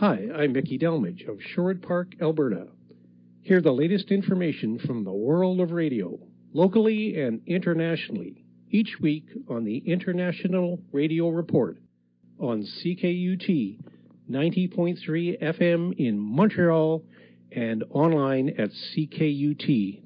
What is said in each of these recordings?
Hi, I'm Mickey Delmage of Sherwood Park, Alberta. Hear the latest information from the world of radio, locally and internationally, each week on the International Radio Report on CKUT 90.3 FM in Montreal and online at ckut.ca.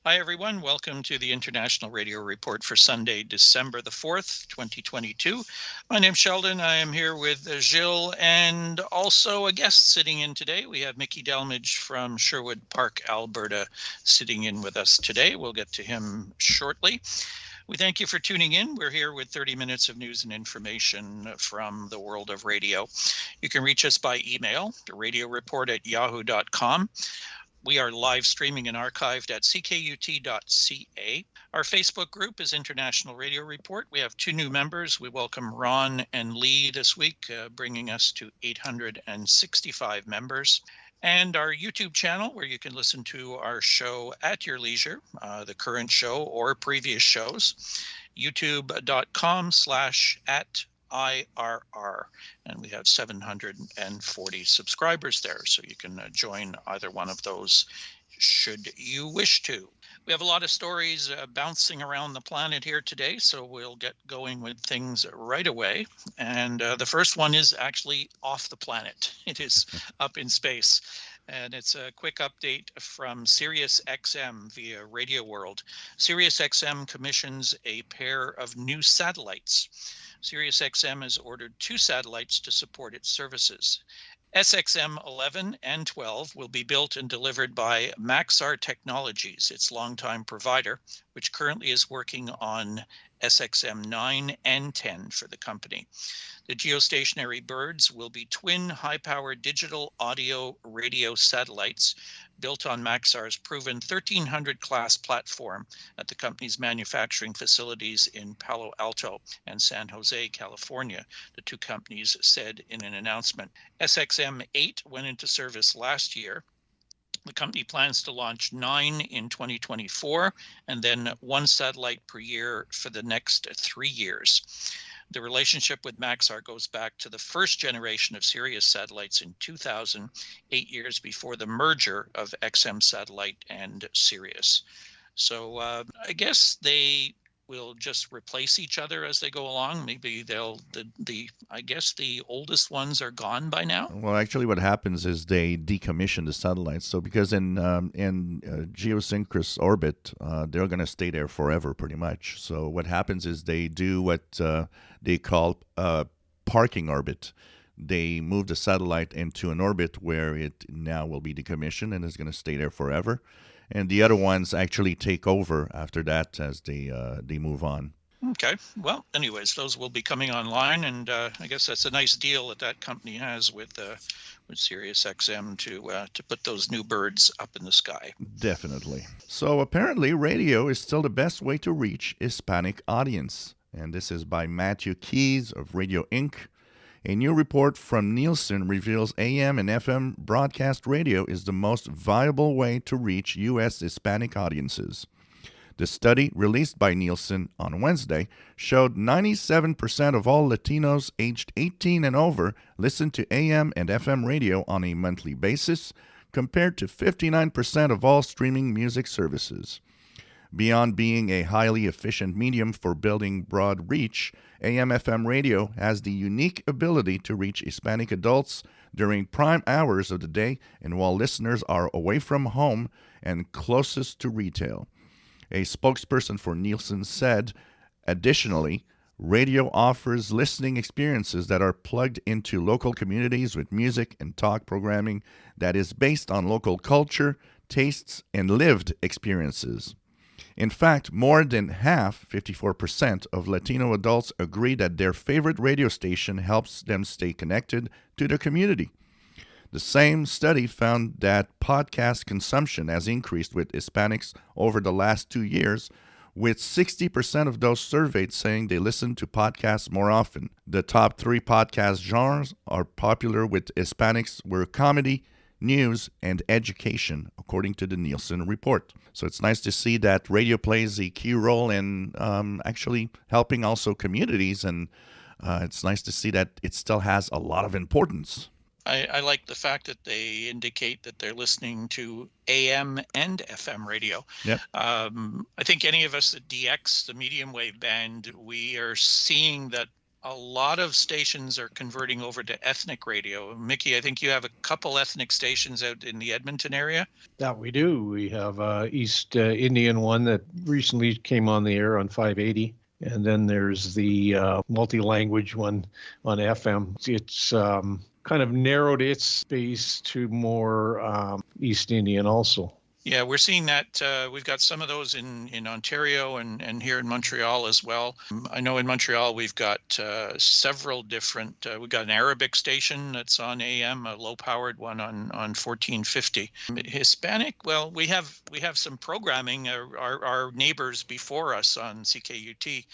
Hi, everyone. Welcome to the International Radio Report for Sunday, December the 4th, 2022. My name's Sheldon. I am here with Gilles and also a guest sitting in today. We have Mickey Delmage from Sherwood Park, Alberta, sitting in with us today. We'll get to him shortly. We thank you for tuning in. We're here with 30 minutes of news and information from the world of radio. You can reach us by email, radioreport@yahoo.com. We are live streaming and archived at ckut.ca. Our Facebook group is International Radio Report. We have 2 new members. We welcome Ron and Lee this week, bringing us to 865 members. And our YouTube channel, where you can listen to our show at your leisure, the current show or previous shows, youtube.com/@IRR. And we have 740 subscribers there, so you can join either one of those should you wish to. We have a lot of stories bouncing around the planet here today, so we'll get going with things right away. And the first one is actually off the planet. It is up in space. And it's a quick update from SiriusXM via Radio World. SiriusXM commissions a pair of new satellites. SiriusXM has ordered 2 satellites to support its services. SXM 11 and 12 will be built and delivered by Maxar Technologies, its longtime provider, which currently is working on SXM 9 and 10 for the company. The geostationary birds will be twin high-powered digital audio radio satellites built on Maxar's proven 1300 class platform at the company's manufacturing facilities in Palo Alto and San Jose, California, the 2 companies said in an announcement. SXM 8 went into service last year. The company plans to launch 9 in 2024 and then 1 satellite per year for the next 3 years. The relationship with Maxar goes back to the first generation of Sirius satellites in 2000, 8 years before the merger of XM Satellite and Sirius. So I guess they will just replace each other as they go along. Maybe I guess the oldest ones are gone by now. Well, actually what happens is they decommission the satellites. So because in geosynchronous orbit, they're going to stay there forever pretty much. So what happens is they do what they call parking orbit. They move the satellite into an orbit where it now will be decommissioned and is going to stay there forever. And the other ones actually take over after that as they move on. Okay. Well, anyways, those will be coming online, and I guess that's a nice deal that company has with SiriusXM to put those new birds up in the sky. Definitely. So apparently, radio is still the best way to reach Hispanic audience, and this is by Matthew Keys of Radio Inc. A new report from Nielsen reveals AM and FM broadcast radio is the most viable way to reach U.S. Hispanic audiences. The study, released by Nielsen on Wednesday, showed 97% of all Latinos aged 18 and over listen to AM and FM radio on a monthly basis, compared to 59% of all streaming music services. Beyond being a highly efficient medium for building broad reach, AM/FM radio has the unique ability to reach Hispanic adults during prime hours of the day and while listeners are away from home and closest to retail. A spokesperson for Nielsen said, additionally, radio offers listening experiences that are plugged into local communities with music and talk programming that is based on local culture, tastes, and lived experiences. In fact, more than half, 54%, of Latino adults agree that their favorite radio station helps them stay connected to their community. The same study found that podcast consumption has increased with Hispanics over the last 2 years, with 60% of those surveyed saying they listen to podcasts more often. The top 3 podcast genres are popular with Hispanics were comedy, news, and education, according to the Nielsen report. So it's nice to see that radio plays a key role in actually helping also communities and it's nice to see that it still has a lot of importance. I like the fact that they indicate that they're listening to AM and FM radio. Yep. I think any of us at DX, the medium wave band, we are seeing that a lot of stations are converting over to ethnic radio. Mickey, I think you have a couple ethnic stations out in the Edmonton area. That we do. We have East Indian one that recently came on the air on 580. And then there's the multi-language one on FM. It's kind of narrowed its space to more East Indian also. Yeah, we're seeing that. We've got some of those in Ontario and here in Montreal as well. I know in Montreal we've got several different, we've got an Arabic station that's on AM, a low-powered one on 1450. Hispanic, well, we have some programming. Our neighbors before us on CKUT,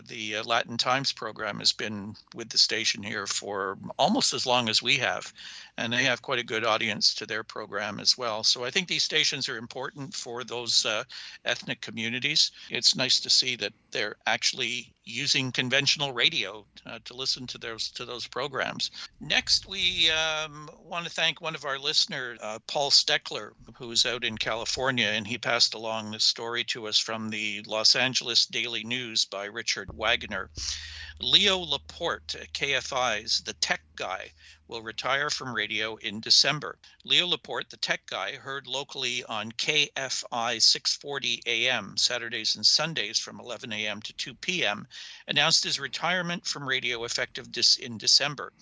the Latin Times program has been with the station here for almost as long as we have, and they have quite a good audience to their program as well. So I think these stations are important for those ethnic communities. It's nice to see that they're actually using conventional radio to listen to those programs. Next, we want to thank one of our listeners, Paul Steckler, who's out in California, and he passed along this story to us from the Los Angeles Daily News by Richard Wagner. Leo Laporte, KFI's The Tech Guy, will retire from radio in December. Leo Laporte, the tech guy, heard locally on KFI 640 AM, Saturdays and Sundays from 11 a.m. to 2 p.m., announced his retirement from radio effective in December.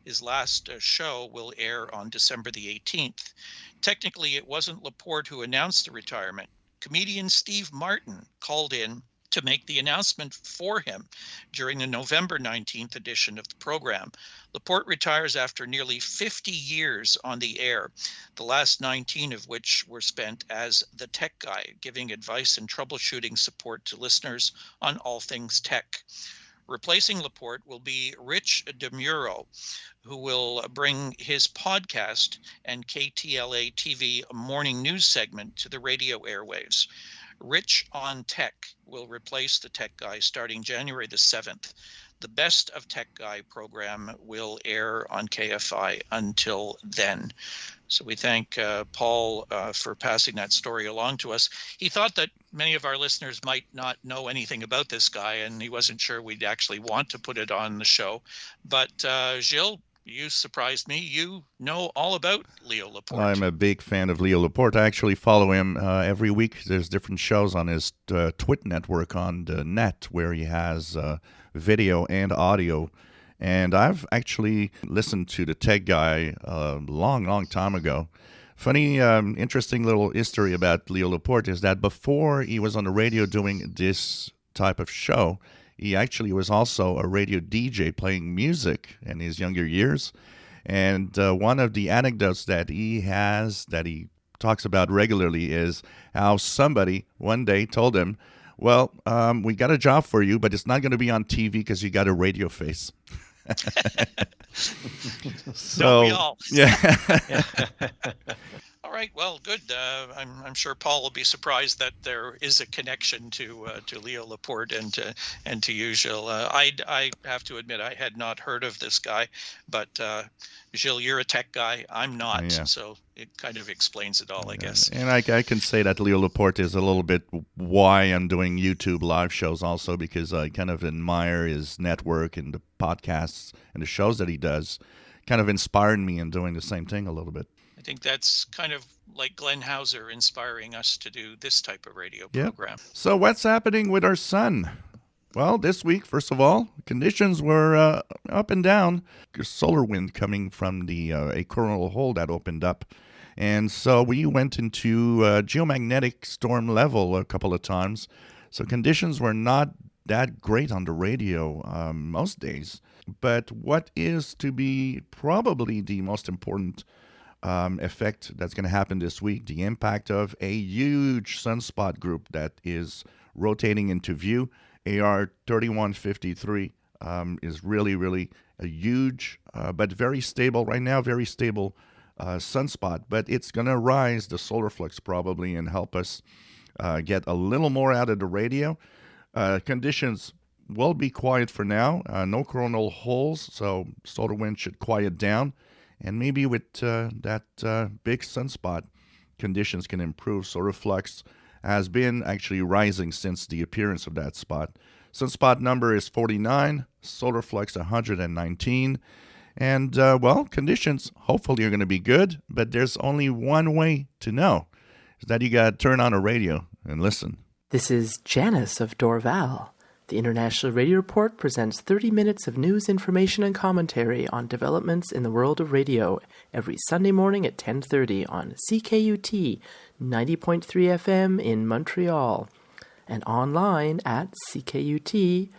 His last show will air on December the 18th. Technically, it wasn't Laporte who announced the retirement. Comedian Steve Martin called in to make the announcement for him during the November 19th edition of the program. Laporte retires after nearly 50 years on the air, the last 19 of which were spent as the tech guy, giving advice and troubleshooting support to listeners on all things tech. Replacing Laporte will be Rich DeMuro, who will bring his podcast and KTLA TV morning news segment to the radio airwaves. Rich on Tech will replace the Tech Guy starting January the 7th. The Best of Tech Guy program will air on KFI until then. So we thank Paul for passing that story along to us. He thought that many of our listeners might not know anything about this guy, and he wasn't sure we'd actually want to put it on the show. But Gilles, you surprised me. You know all about Leo Laporte. I'm a big fan of Leo Laporte. I actually follow him every week. There's different shows on his Twit network on the net where he has video and audio. And I've actually listened to the Tech Guy a long time ago. Funny, interesting little history about Leo Laporte is that before he was on the radio doing this type of show, he actually was also a radio DJ playing music in his younger years. And one of the anecdotes that he has, that he talks about regularly, is how somebody one day told him, well, we got a job for you, but it's not going to be on TV because you got a radio face. So, don't we all? Yeah. All right, well, good. I'm sure Paul will be surprised that there is a connection to Leo Laporte and to you, Gilles. I have to admit I had not heard of this guy, but Gilles, you're a tech guy. I'm not, Yeah. So it kind of explains it all, I guess. And I can say that Leo Laporte is a little bit why I'm doing YouTube live shows also, because I kind of admire his network and the podcasts and the shows that he does. Kind of inspired me in doing the same thing a little bit. I think that's kind of like Glenn Hauser inspiring us to do this type of radio Yep. program. So what's happening with our sun? Well, this week, first of all, conditions were up and down. There's solar wind coming from the a coronal hole that opened up. And so we went into geomagnetic storm level a couple of times. So conditions were not that great on the radio most days. But what is to be probably the most important effect that's going to happen this week, the impact of a huge sunspot group that is rotating into view. AR 3153 is really a huge, but very stable right now, very stable sunspot. But it's going to rise the solar flux probably and help us get a little more out of the radio. Conditions will be quiet for now. No coronal holes, so solar wind should quiet down. And maybe with that big sunspot, conditions can improve. Solar flux has been actually rising since the appearance of that spot. Sunspot number is 49, solar flux 119. And, conditions hopefully are going to be good, but there's only one way to know, is that you got to turn on a radio and listen. This is Janice of Dorval. The International Radio Report presents 30 minutes of news, information, and commentary on developments in the world of radio every Sunday morning at 10:30 on CKUT 90.3 FM in Montreal and online at ckut.ca.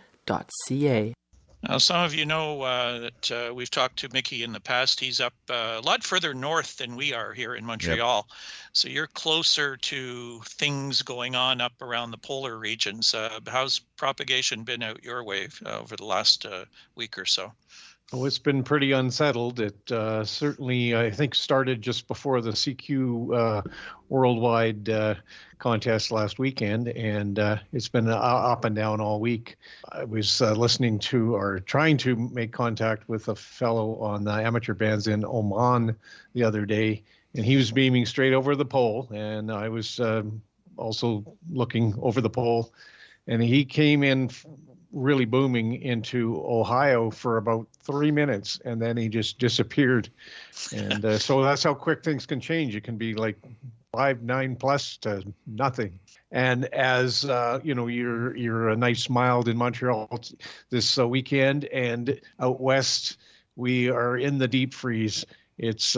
Now, some of you know that we've talked to Mickey in the past. He's up a lot further north than we are here in Montreal. Yep. So you're closer to things going on up around the polar regions. How's propagation been out your way over the last week or so? Oh, it's been pretty unsettled. It certainly, I think, started just before the CQ worldwide contest last weekend, and it's been up and down all week. I was listening to or trying to make contact with a fellow on the amateur bands in Oman the other day, and he was beaming straight over the pole, and I was also looking over the pole, and he came in really booming into Ohio for about 3 minutes, and then he just disappeared. And so that's how quick things can change. It can be like 5, 9 plus to nothing. And as you're a nice mild in Montreal this weekend, and out west we are in the deep freeze. It's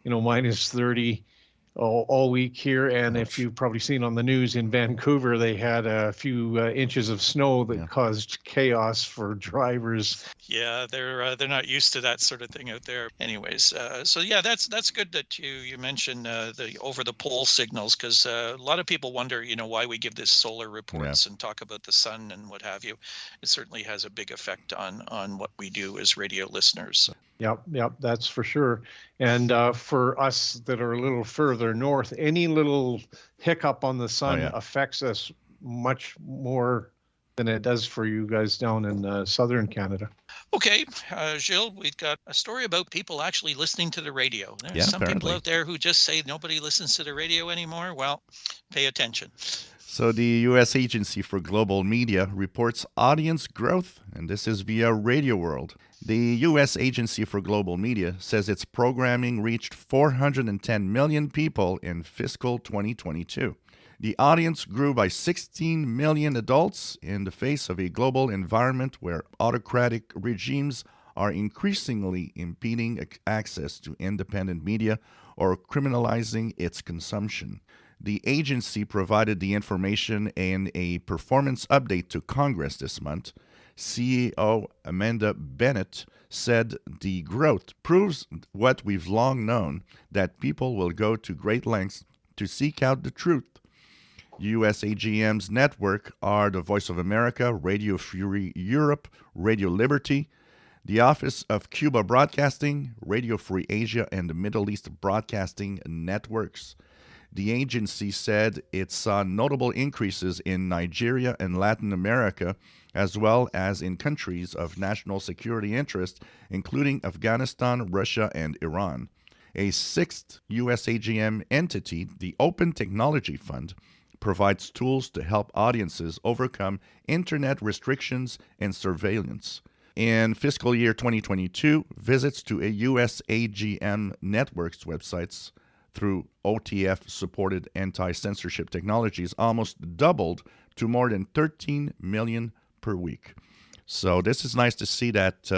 minus 30 all week here, and if you've probably seen on the news in Vancouver, they had a few inches of snow that caused chaos for drivers. Yeah, they're not used to that sort of thing out there. Anyways, that's good that you mentioned the over the pole signals, because a lot of people wonder, why we give this solar reports and talk about the sun and what have you. It certainly has a big effect on what we do as radio listeners. Yep, that's for sure. And for us that are a little further north, any little hiccup on the sun affects us much more than it does for you guys down in southern Canada. Okay, Gilles, we've got a story about people actually listening to the radio. There's some people out there who just say nobody listens to the radio anymore. Well, pay attention. So the U.S. Agency for Global Media reports audience growth, and this is via Radio World. The U.S. Agency for Global Media says its programming reached 410 million people in fiscal 2022. The audience grew by 16 million adults in the face of a global environment where autocratic regimes are increasingly impeding access to independent media or criminalizing its consumption. The agency provided the information in a performance update to Congress this month. CEO Amanda Bennett said the growth proves what we've long known, that people will go to great lengths to seek out the truth. USAGM's network are the Voice of America, Radio Free Europe, Radio Liberty, the Office of Cuba Broadcasting, Radio Free Asia, and the Middle East Broadcasting Networks. The agency said it saw notable increases in Nigeria and Latin America, as well as in countries of national security interest, including Afghanistan, Russia, and Iran. A sixth USAGM entity, the Open Technology Fund, provides tools to help audiences overcome internet restrictions and surveillance. In fiscal year 2022, visits to a USAGM network's websites through OTF-supported anti-censorship technologies almost doubled to more than 13 million per week. So this is nice to see that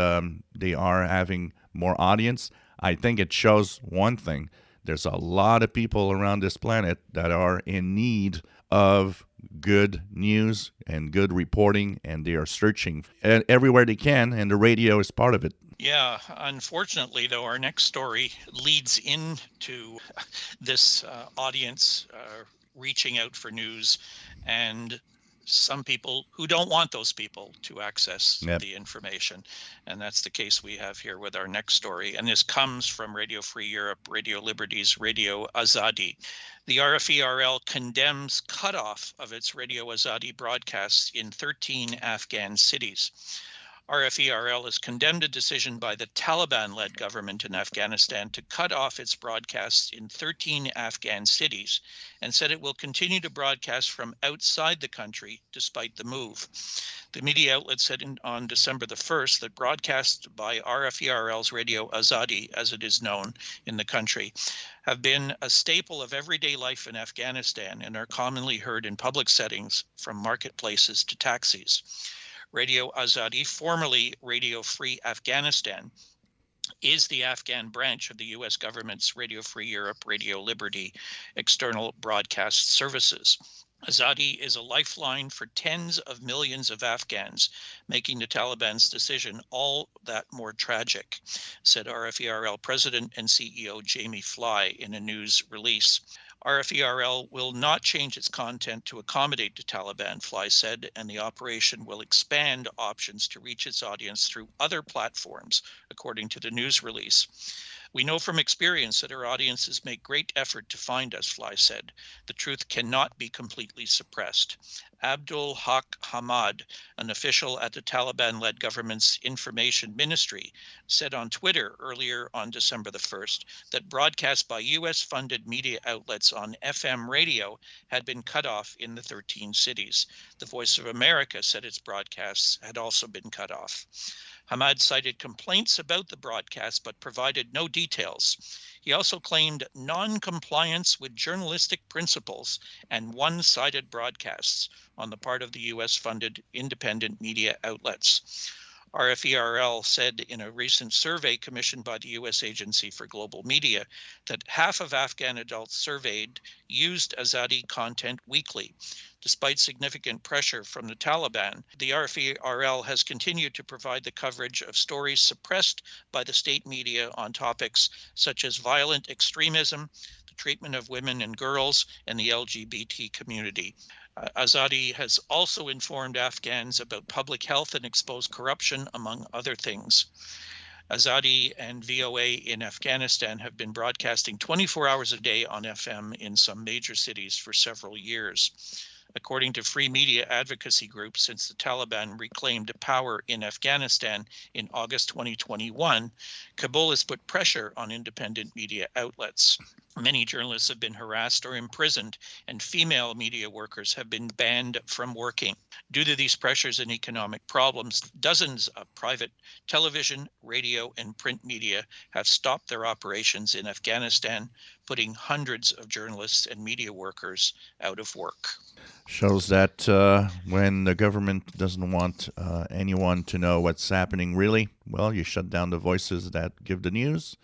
they are having more audience. I think it shows one thing. There's a lot of people around this planet that are in need of good news and good reporting, and they are searching everywhere they can, and the radio is part of it. Yeah, unfortunately, though, our next story leads into this audience reaching out for news. And some people who don't want those people to access Yep. the information. And that's the case we have here with our next story. And this comes from Radio Free Europe, Radio Liberty's Radio Azadi. The RFE-RL condemns cutoff of its Radio Azadi broadcasts in 13 Afghan cities. RFE-RL has condemned a decision by the Taliban-led government in Afghanistan to cut off its broadcasts in 13 Afghan cities and said it will continue to broadcast from outside the country despite the move. The media outlet said on December the 1st that broadcasts by RFE-RL's Radio Azadi, as it is known in the country, have been a staple of everyday life in Afghanistan and are commonly heard in public settings from marketplaces to taxis. Radio Azadi, formerly Radio Free Afghanistan, is the Afghan branch of the U.S. government's Radio Free Europe, Radio Liberty external broadcast services. Azadi is a lifeline for tens of millions of Afghans, making the Taliban's decision all that more tragic, said RFE-RL President and CEO Jamie Fly in a news release. RFE-RL will not change its content to accommodate the Taliban, Fly said, and the operation will expand options to reach its audience through other platforms, according to the news release. We know from experience that our audiences make great effort to find us, Fly said. The truth cannot be completely suppressed. Abdul Haq Hamad, an official at the Taliban-led government's information ministry, said on Twitter earlier on December the 1st that broadcasts by U.S.-funded media outlets on FM radio had been cut off in the 13 cities. The Voice of America said its broadcasts had also been cut off. Hamad cited complaints about the broadcast but provided no details. He also claimed non-compliance with journalistic principles and one-sided broadcasts on the part of the U.S.-funded independent media outlets. RFE-RL said in a recent survey commissioned by the U.S. Agency for Global Media that half of Afghan adults surveyed used Azadi content weekly. Despite significant pressure from the Taliban, the RFE-RL has continued to provide the coverage of stories suppressed by the state media on topics such as violent extremism, the treatment of women and girls, and the LGBT community. Azadi has also informed Afghans about public health and exposed corruption, among other things. Azadi and VOA in Afghanistan have been broadcasting 24 hours a day on FM in some major cities for several years. According to free media advocacy groups, since the Taliban reclaimed power in Afghanistan in August 2021, Kabul has put pressure on independent media outlets. Many journalists have been harassed or imprisoned, and female media workers have been banned from working. Due to these pressures and economic problems, dozens of private television, radio, and print media have stopped their operations in Afghanistan, putting hundreds of journalists and media workers out of work. Shows that when the government doesn't want anyone to know what's happening really, well, you shut down the voices that give the news.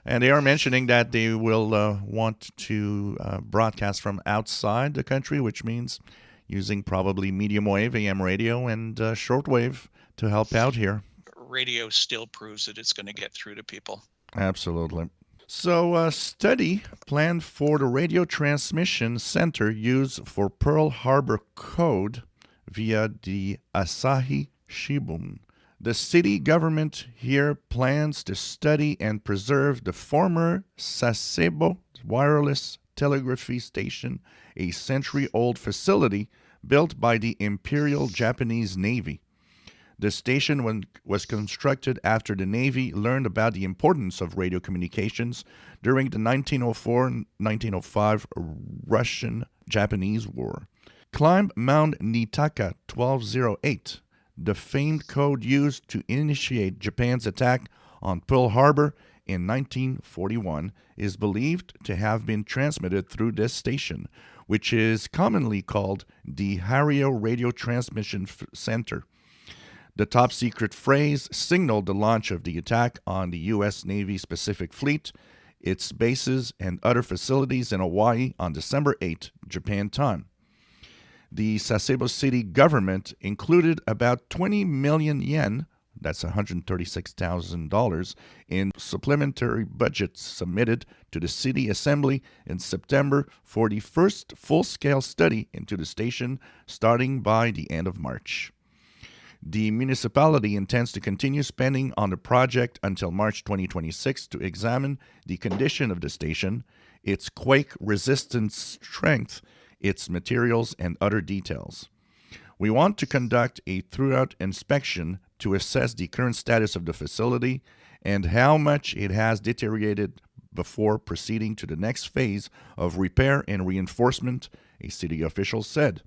And they are mentioning that they will want to broadcast from outside the country, which means using probably medium wave, AM radio, and shortwave to help out here. Radio still proves that it's going to get through to people. Absolutely. So a study planned for the radio transmission center used for Pearl Harbor Code via the Asahi Shimbun. The city government here plans to study and preserve the former Sasebo wireless telegraphy station, a century-old facility built by the Imperial Japanese Navy. The station was constructed after the Navy learned about the importance of radio communications during the 1904-1905 Russian-Japanese War. Climb Mount Nitaka 1208, the famed code used to initiate Japan's attack on Pearl Harbor in 1941, is believed to have been transmitted through this station, which is commonly called the Hario Radio Transmission Center. The top-secret phrase signaled the launch of the attack on the U.S. Navy's Pacific Fleet, its bases, and other facilities in Hawaii on December 8, Japan time. The Sasebo city government included about 20 million yen, that's $136,000, in supplementary budgets submitted to the City Assembly in September for the first full-scale study into the station starting by the end of March. The municipality intends to continue spending on the project until March 2026 to examine the condition of the station, its quake-resistant strength, its materials, and other details. We want to conduct a thorough inspection to assess the current status of the facility and how much it has deteriorated before proceeding to the next phase of repair and reinforcement, a city official said.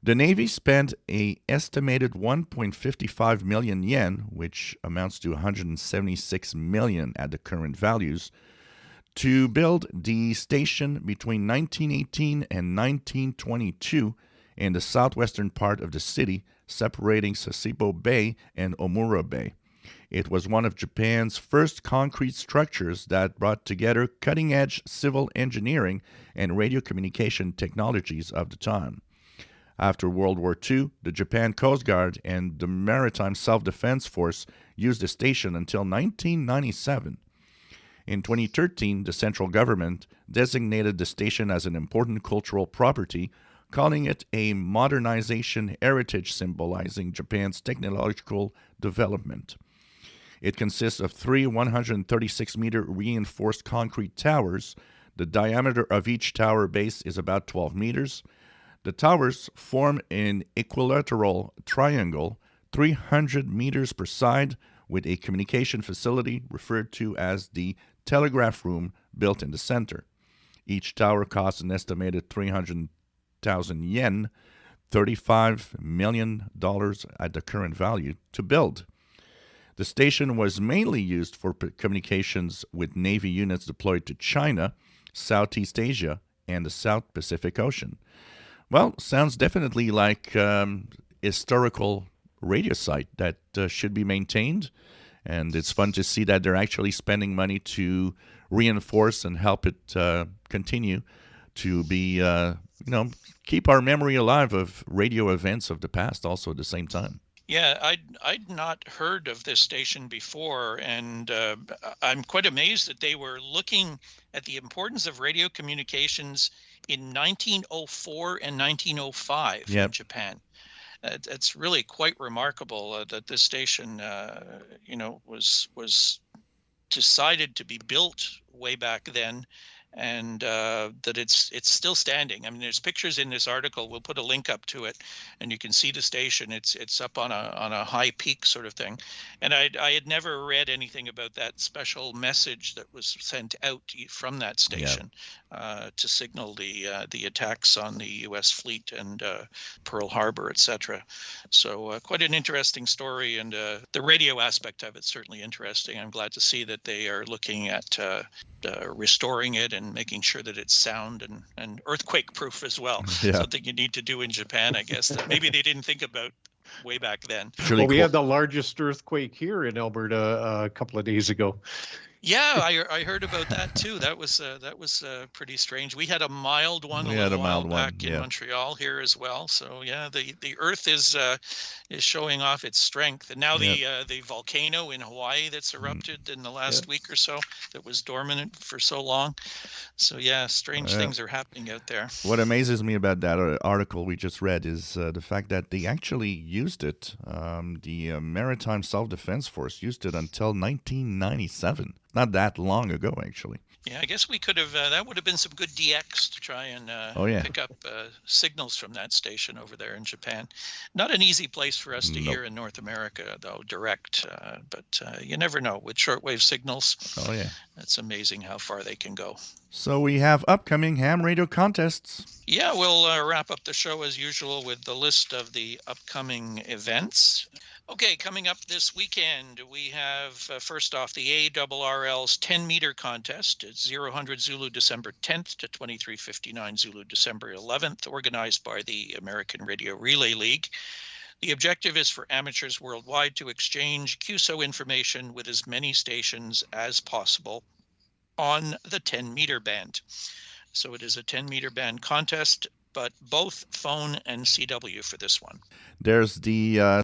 The Navy spent an estimated 1.55 million yen, which amounts to 176 million at the current values, to build the station between 1918 and 1922 in the southwestern part of the city, separating Sasebo Bay and Omura Bay. It was one of Japan's first concrete structures that brought together cutting-edge civil engineering and radio communication technologies of the time. After World War II, the Japan Coast Guard and the Maritime Self-Defense Force used the station until 1997. In 2013, the central government designated the station as an important cultural property, calling it a modernization heritage symbolizing Japan's technological development. It consists of 3 136-meter reinforced concrete towers. The diameter of each tower base is about 12 meters. The towers form an equilateral triangle, 300 meters per side, with a communication facility referred to as the telegraph room built in the center. Each tower costs an estimated 300,000 yen, $35 million at the current value, to build. The station was mainly used for communications with Navy units deployed to China, Southeast Asia, and the South Pacific Ocean. Well, sounds definitely like historical radio site that should be maintained, and it's fun to see that they're actually spending money to reinforce and help it continue to be, keep our memory alive of radio events of the past also at the same time. Yeah, I'd not heard of this station before, and I'm quite amazed that they were looking at the importance of radio communications in 1904 and 1905 in Japan. It's really quite remarkable that this station, was decided to be built way back then, and that it's still standing. I mean, there's pictures in this article. We'll put a link up to it, and you can see the station. It's up on a high peak sort of thing. And I had never read anything about that special message that was sent out from that station to signal the attacks on the U.S. fleet and Pearl Harbor, etc. So quite an interesting story, and the radio aspect of it's certainly interesting. I'm glad to see that they are looking at restoring it and making sure that it's sound and earthquake proof as well. Something you need to do in Japan, I guess, that maybe they didn't think about way back then. Well, we had the largest earthquake here in Alberta a couple of days ago. Yeah, I heard about that too. That was pretty strange. We had a mild one a while back in Montreal here as well. So yeah, the Earth is showing off its strength. And now the volcano in Hawaii that's erupted in the last week or so, that was dormant for so long. So yeah, strange things are happening out there. What amazes me about that article we just read is the fact that they actually used it. The Maritime Self-Defense Force used it until 1997. Not that long ago, actually. Yeah, I guess we could have, that would have been some good DX to try and pick up signals from that station over there in Japan. Not an easy place for us to hear in North America, though, direct. But you never know with shortwave signals. Oh, yeah. It's amazing how far they can go. So we have upcoming ham radio contests. Yeah, we'll wrap up the show as usual with the list of the upcoming events. Okay, coming up this weekend, we have, first off, the ARRL's 10-meter contest at 0000 Zulu December 10th to 2359 Zulu December 11th, organized by the American Radio Relay League. The objective is for amateurs worldwide to exchange QSO information with as many stations as possible on the 10-meter band. So it is a 10-meter band contest, but both phone and CW for this one. There's the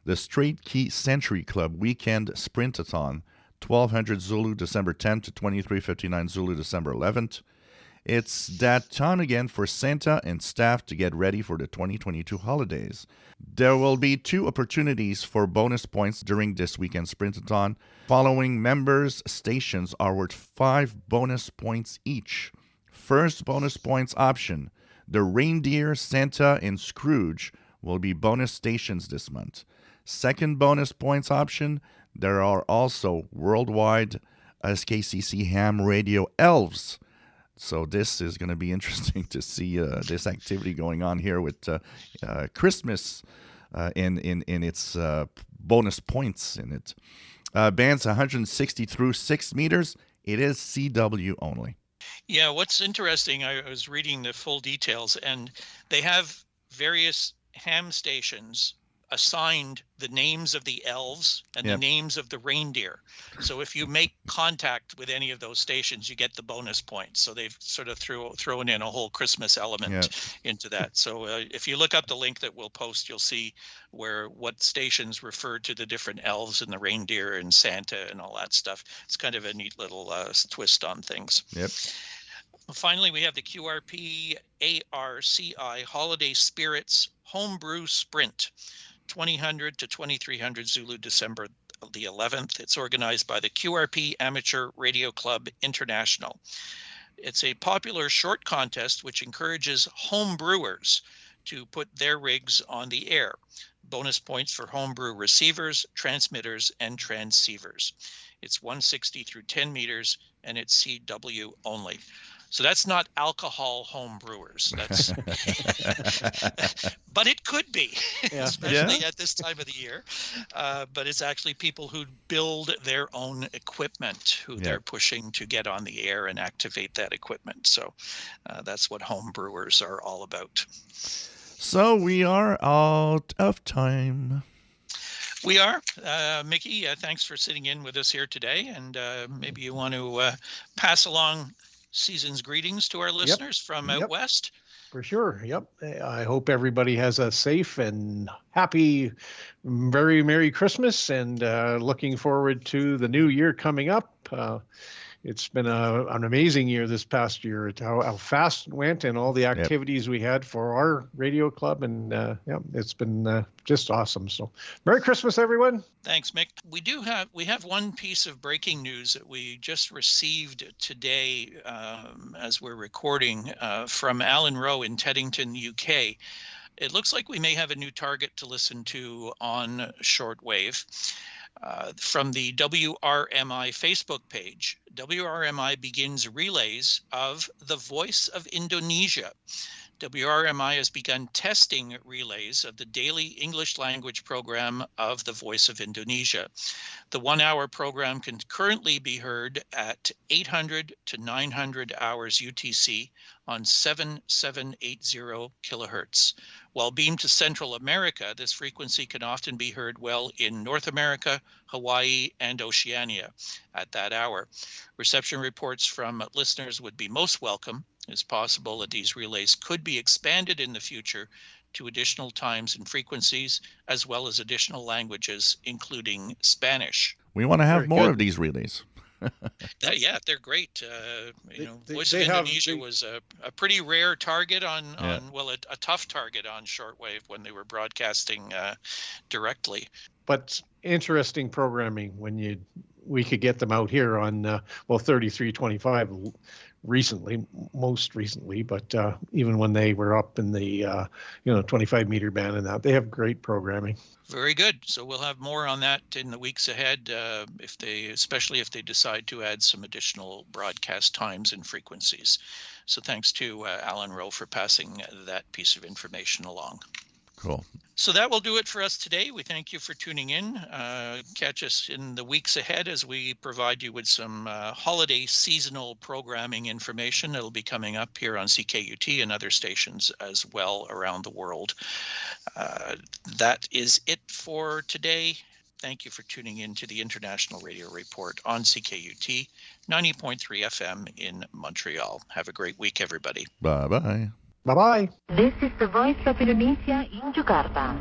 the Straight Key Century Club Weekend Sprintathon, 1200 Zulu December 10th to 2359 Zulu December 11th. It's that time again for Santa and staff to get ready for the 2022 holidays. There will be 2 opportunities for bonus points during this weekend Sprintathon. Following members' stations are worth 5 bonus points each. First bonus points option, the Reindeer, Santa, and Scrooge will be bonus stations this month. Second bonus points option, there are also worldwide SKCC ham radio elves. So this is going to be interesting to see this activity going on here with Christmas in its bonus points in it. Bands 160 through 6 meters. It is CW only. Yeah, what's interesting, I was reading the full details, and they have various ham stations assigned the names of the elves and the names of the reindeer. So if you make contact with any of those stations, you get the bonus points. So they've sort of thrown in a whole Christmas element into that. So if you look up the link that we'll post, you'll see what stations refer to the different elves and the reindeer and Santa and all that stuff. It's kind of a neat little twist on things. Yep. Finally, we have the QRP ARCI Holiday Spirits Homebrew Sprint, 2000 to 2300 Zulu December the 11th. It's organized by the QRP Amateur Radio Club International. It's a popular short contest which encourages home brewers to put their rigs on the air. Bonus points for homebrew receivers, transmitters, and transceivers. It's 160 through 10 meters, and it's CW only. So that's not alcohol home brewers. That's, but it could be, especially at this time of the year. But it's actually people who build their own equipment who they're pushing to get on the air and activate that equipment. So that's what home brewers are all about. So we are out of time. We are. Mickey, thanks for sitting in with us here today. And maybe you want to pass along season's greetings to our listeners from out west. For sure. Yep. I hope everybody has a safe and happy, very Merry Christmas, and looking forward to the new year coming up. It's been an amazing year this past year. How fast it went, and all the activities we had for our radio club, and it's been just awesome. So, Merry Christmas, everyone! Thanks, Mick. We have one piece of breaking news that we just received today as we're recording from Alan Rowe in Teddington, UK. It looks like we may have a new target to listen to on shortwave. From the WRMI Facebook page, WRMI begins relays of the Voice of Indonesia. WRMI has begun testing relays of the daily English language program of the Voice of Indonesia. The 1-hour program can currently be heard at 800 to 900 hours UTC on 7780 kilohertz. While beamed to Central America, this frequency can often be heard well in North America, Hawaii, and Oceania at that hour. Reception reports from listeners would be most welcome. It's possible that these relays could be expanded in the future to additional times and frequencies, as well as additional languages, including Spanish. We want to have more of these relays. They're great. Voice of Indonesia was a pretty rare target a tough target on shortwave when they were broadcasting directly. But interesting programming when we could get them out here on 3325 most recently, but even when they were up in the 25 meter band and that, they have great programming. Very good. So we'll have more on that in the weeks ahead, especially if they decide to add some additional broadcast times and frequencies. So thanks to Alan Rowe for passing that piece of information along. Cool. So that will do it for us today. We thank you for tuning in. Catch us in the weeks ahead as we provide you with some holiday seasonal programming information. It'll be coming up here on CKUT and other stations as well around the world. That is it for today. Thank you for tuning in to the International Radio Report on CKUT 90.3 FM in Montreal. Have a great week, everybody. Bye-bye. Bye-bye. This is the Voice of Indonesia in Jakarta.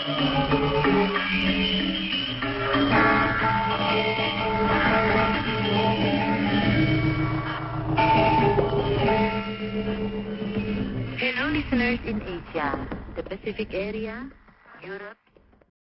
Hello, listeners in Asia, the Pacific area, Europe,